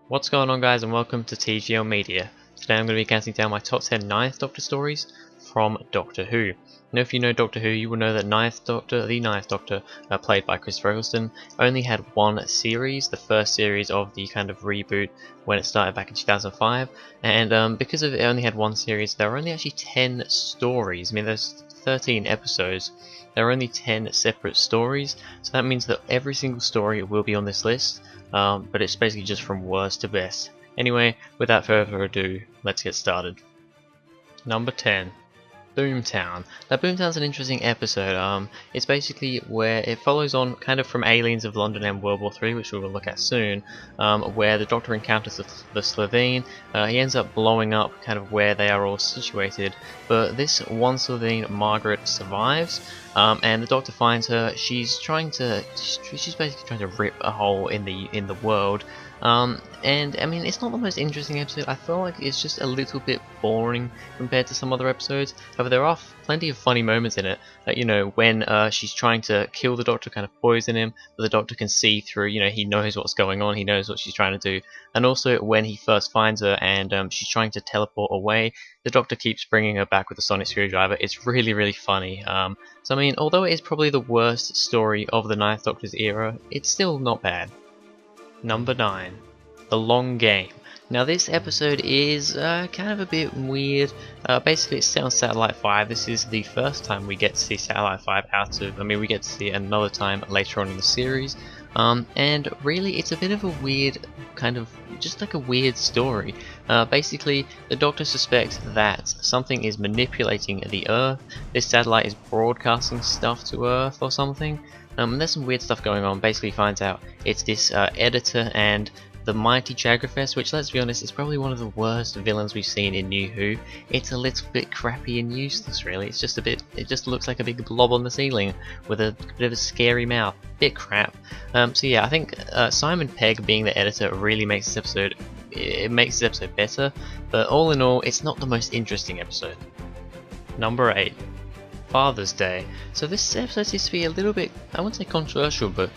What's going on, guys, and welcome to TGL Media. Today I'm going to be counting down my top 10 Ninth Doctor stories from Doctor Who. Now, if you know Doctor Who, you will know that the Ninth Doctor, played by Christopher Eccleston, only had one series, the first series of the kind of reboot when it started back in 2005, and because of it only had one series, there are only actually 10 stories. I mean, there's 13 episodes. There are only 10 separate stories, so that means that every single story will be on this list, but it's basically just from worst to best. Anyway, without further ado, let's get started. Number 10. Boomtown. Now, Boomtown's an interesting episode. It's basically where it follows on kind of from Aliens of London and World War III, which we will look at soon, where the Doctor encounters the Slovene. He ends up blowing up kind of where they are all situated, but this one Slovene, Margaret, survives, and the Doctor finds her. She's basically trying to rip a hole in the world. And I mean, it's not the most interesting episode. I feel like it's just a little bit boring compared to some other episodes. However, there are plenty of funny moments in it. You know, when she's trying to kill the Doctor, kind of poison him, but the Doctor can see through. You know, he knows what's going on. He knows what she's trying to do. And also when he first finds her and she's trying to teleport away, the Doctor keeps bringing her back with a sonic screwdriver. It's really, really funny. So I mean, although it is probably the worst story of the Ninth Doctor's era, it's still not bad. Number 9. The Long Game. Now, this episode is kind of a bit weird. Basically, it's set on Satellite 5. This is the first time we get to see Satellite 5 we get to see it another time later on in the series. And really, it's a bit of a weird, just like a weird story. Basically, the Doctor suspects that something is manipulating the Earth. This satellite is broadcasting stuff to Earth or something. And there's some weird stuff going on. Basically, he finds out it's this editor and the mighty Jagrafess, which, let's be honest, is probably one of the worst villains we've seen in New Who. It's a little bit crappy and useless, really. It's just it just looks like a big blob on the ceiling with a bit of a scary mouth. Bit crap. So yeah, I think Simon Pegg being the editor really makes this episode. It makes this episode better, but all in all, it's not the most interesting episode. Number 8. Father's Day. So this episode seems to be a little bit, I wouldn't say controversial, but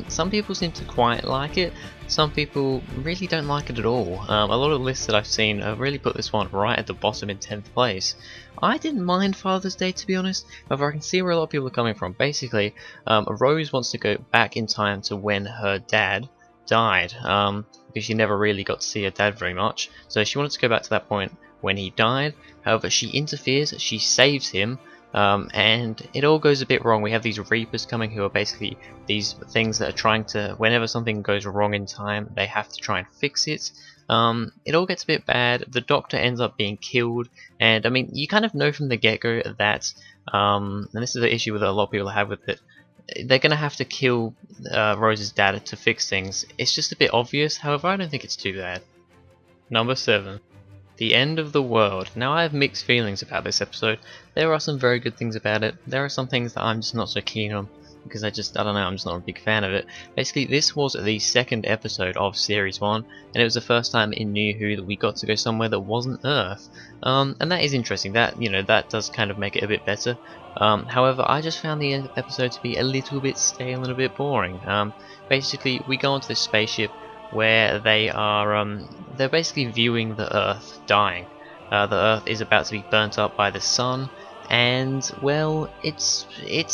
some people seem to quite like it. Some people really don't like it at all. A lot of lists that I've seen have really put this one right at the bottom in 10th place. I didn't mind Father's Day, to be honest. However, I can see where a lot of people are coming from. Basically, Rose wants to go back in time to when her dad died, because she never really got to see her dad very much. So she wanted to go back to that point when he died. However, she interferes, she saves him, and it all goes a bit wrong. We have these Reapers coming who are basically these things that are trying to, whenever something goes wrong in time, they have to try and fix it. It all gets a bit bad. The Doctor ends up being killed, and I mean, you kind of know from the get-go that, and this is the issue that a lot of people have with it, they're going to have to kill Rose's dad to fix things. It's just a bit obvious. However, I don't think it's too bad. Number 7. The End of the World. Now, I have mixed feelings about this episode. There are some very good things about it. There are some things that I'm just not so keen on, because I don't know, I'm just not a big fan of it. Basically, this was the second episode of Series 1, and it was the first time in New Who that we got to go somewhere that wasn't Earth. And that is interesting. That, you know, that does kind of make it a bit better. However, I just found the episode to be a little bit stale and a bit boring. Basically, we go onto this spaceship where they are they're basically viewing the Earth dying. The Earth is about to be burnt up by the sun, and well, it's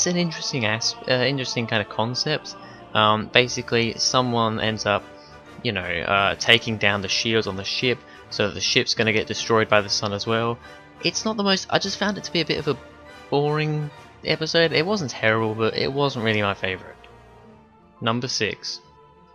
an interesting kind of concept. Basically, someone ends up, you know, taking down the shields on the ship, so that the ship's going to get destroyed by the sun as well. It's not the most. I just found it to be a bit of a boring episode. It wasn't terrible, but it wasn't really my favourite. Number 6.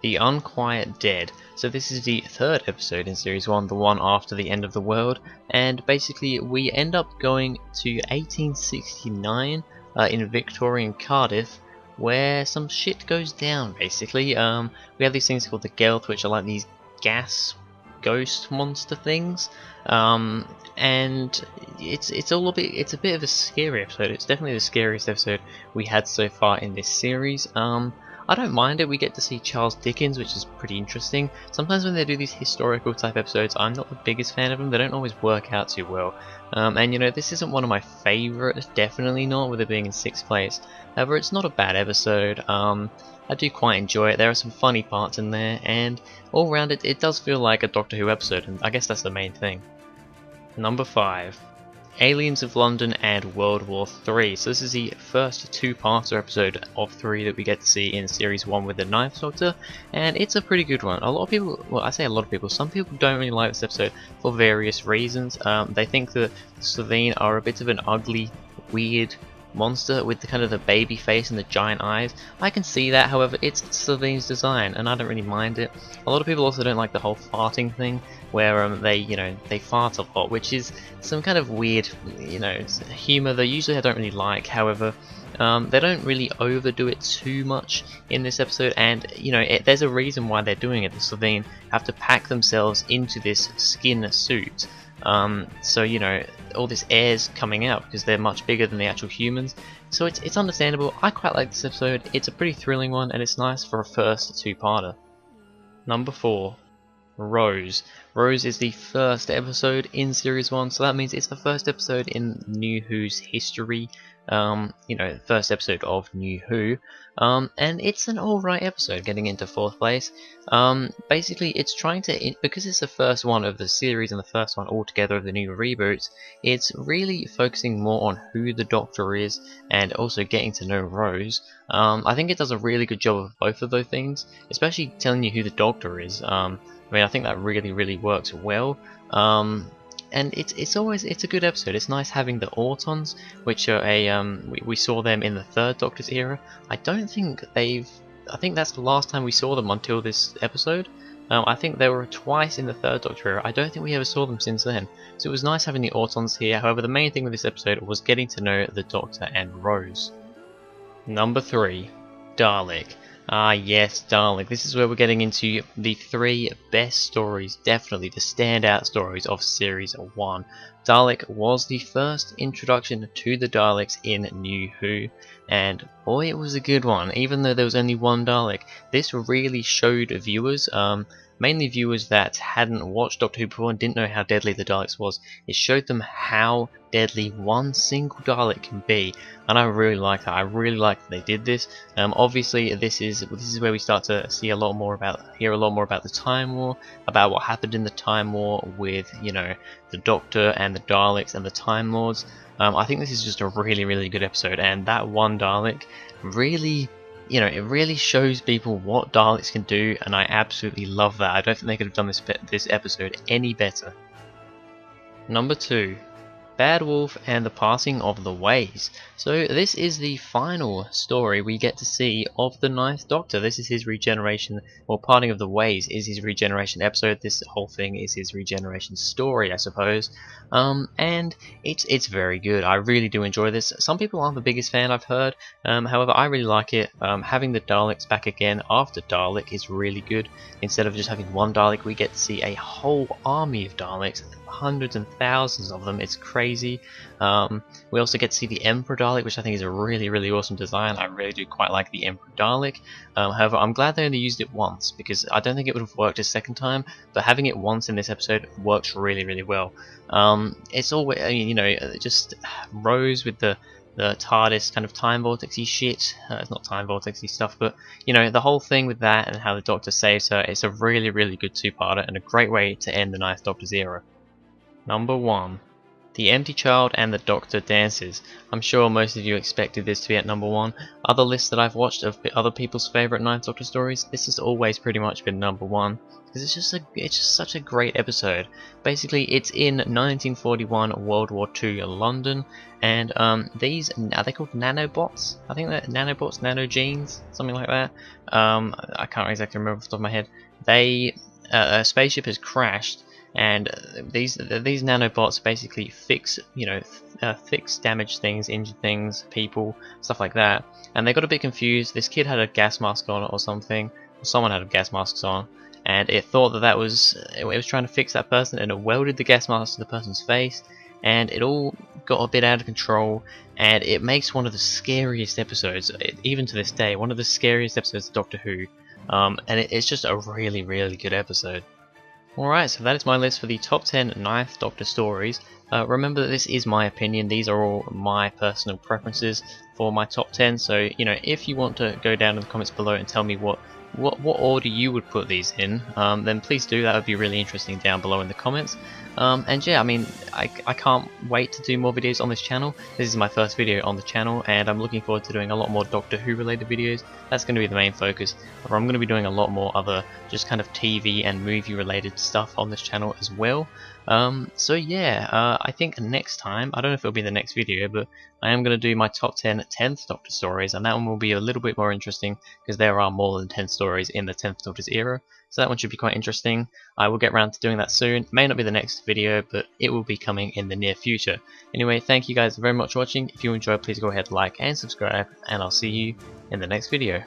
The Unquiet Dead. So this is the third episode in Series 1, the one after the end of the world, and basically we end up going to 1869 in Victorian Cardiff, where some shit goes down, basically. We have these things called the Gelth, which are like these gas ghost monster things, and it's a bit of a scary episode. It's definitely the scariest episode we had so far in this series. I don't mind it. We get to see Charles Dickens, which is pretty interesting. Sometimes when they do these historical type episodes, I'm not the biggest fan of them. They don't always work out too well. And you know, this isn't one of my favourites, definitely not, with it being in 6th place. However, it's not a bad episode. I do quite enjoy it. There are some funny parts in there, and all around it does feel like a Doctor Who episode, and I guess that's the main thing. Number 5. Aliens of London and World War 3. So this is the first 2-parter episode of 3 that we get to see in Series 1 with the Ninth Doctor, and it's a pretty good one. A lot of people, well, I say a lot of people, some people don't really like this episode for various reasons. They think that Slitheen are a bit of an ugly, weird monster with the kind of the baby face and the giant eyes. I can see that, however, it's Slitheen's design and I don't really mind it. A lot of people also don't like the whole farting thing, where they fart a lot, which is some kind of weird, humour that usually I don't really like. However, they don't really overdo it too much in this episode, and there's a reason why they're doing it. The Slitheen have to pack themselves into this skin suit. So all this air's coming out because they're much bigger than the actual humans. So it's understandable. I quite like this episode. It's a pretty thrilling one, and it's nice for a first 2-parter. Number 4. Rose. Rose is the first episode in Series 1, so that means it's the first episode in New Who's history. First episode of New Who, and it's an alright episode, getting into 4th place. Basically, it's trying to, because it's the first one of the series and the first one altogether of the new reboots, it's really focusing more on who the Doctor is and also getting to know Rose. I think it does a really good job of both of those things, especially telling you who the Doctor is. I think that really works well. And it's a good episode. It's nice having the Autons, which are we saw them in the 3rd Doctor's era. I think that's the last time we saw them until this episode. I think they were twice in the 3rd Doctor era. I don't think we ever saw them since then. So it was nice having the Autons here. However, the main thing with this episode was getting to know the Doctor and Rose. Number 3. Dalek. Ah yes, Dalek. This is where we're getting into the 3 best stories, definitely the standout stories of Series 1. Dalek was the first introduction to the Daleks in New Who, and boy, it was a good one. Even though there was only one Dalek, this really showed viewers, mainly viewers that hadn't watched Doctor Who before and didn't know how deadly the Daleks was. It showed them how deadly one single Dalek can be, and I really like that. I really like that they did this. Obviously, this is where we start to see hear a lot more about the Time War, about what happened in the Time War with the Doctor and the Daleks and the Time Lords. I think this is just a really good episode, and that one Dalek really. It really shows people what Daleks can do, and I absolutely love that. I don't think they could have done this episode any better. Number 2. Bad Wolf and the Passing of the Ways. So this is the final story we get to see of the 9th Doctor. This is his regeneration, or Parting of the Ways is his regeneration episode. This whole thing is his regeneration story, I suppose. And it's very good. I really do enjoy this. Some people aren't the biggest fan, I've heard. However, I really like it. Having the Daleks back again after Dalek is really good. Instead of just having one Dalek, we get to see a whole army of Daleks. Hundreds and thousands of them. It's crazy. We also get to see the Emperor Dalek, which I think is a really awesome design. I really do quite like the Emperor Dalek. However, I'm glad they only used it once, because I don't think it would have worked a second time, but having it once in this episode works really well. It's always, just Rose with the TARDIS kind of time vortexy shit. It's not time vortexy stuff, but the whole thing with that and how the Doctor saves her. It's a really good 2-parter and a great way to end the 9th Doctor's era. Number 1. The Empty Child and the Doctor Dances. I'm sure most of you expected this to be at number 1. Other lists that I've watched of other people's favourite 9th Doctor stories, this has always pretty much been number 1. Because it's just such a great episode. Basically, it's in 1941 World War II London, and these, are they called nanobots? I think they're nanobots, nanogenes, something like that. I can't exactly remember off the top of my head. A spaceship has crashed, and these nanobots basically fix damaged things, injured things, people, stuff like that. And they got a bit confused. This kid had a gas mask on or something, or someone had gas masks on, and it thought that it was trying to fix that person, and it welded the gas mask to the person's face. and it all got a bit out of control, and it makes one of the scariest episodes, even to this day, one of the scariest episodes of Doctor Who, and it's just a really, really good episode. Alright, so that is my list for the top 10 Ninth Doctor stories. Remember that this is my opinion, these are all my personal preferences for my top 10, so you know, if you want to go down in the comments below and tell me what order you would put these in, then please do. That would be really interesting down below in the comments. And yeah, I mean, I can't wait to do more videos on this channel. This is my first video on the channel, and I'm looking forward to doing a lot more Doctor Who related videos. That's going to be the main focus, but I'm going to be doing a lot more other just kind of TV and movie related stuff on this channel as well. So yeah, I think next time, I don't know if it'll be the next video, but I am going to do my top 10 10th Doctor stories, and that one will be a little bit more interesting because there are more than 10 stories in the 10th Doctor's era, so that one should be quite interesting. I will get around to doing that soon. May not be the next video, but it will be coming in the near future. Anyway, thank you guys very much for watching. If you enjoyed, please go ahead, like and subscribe, and I'll see you in the next video.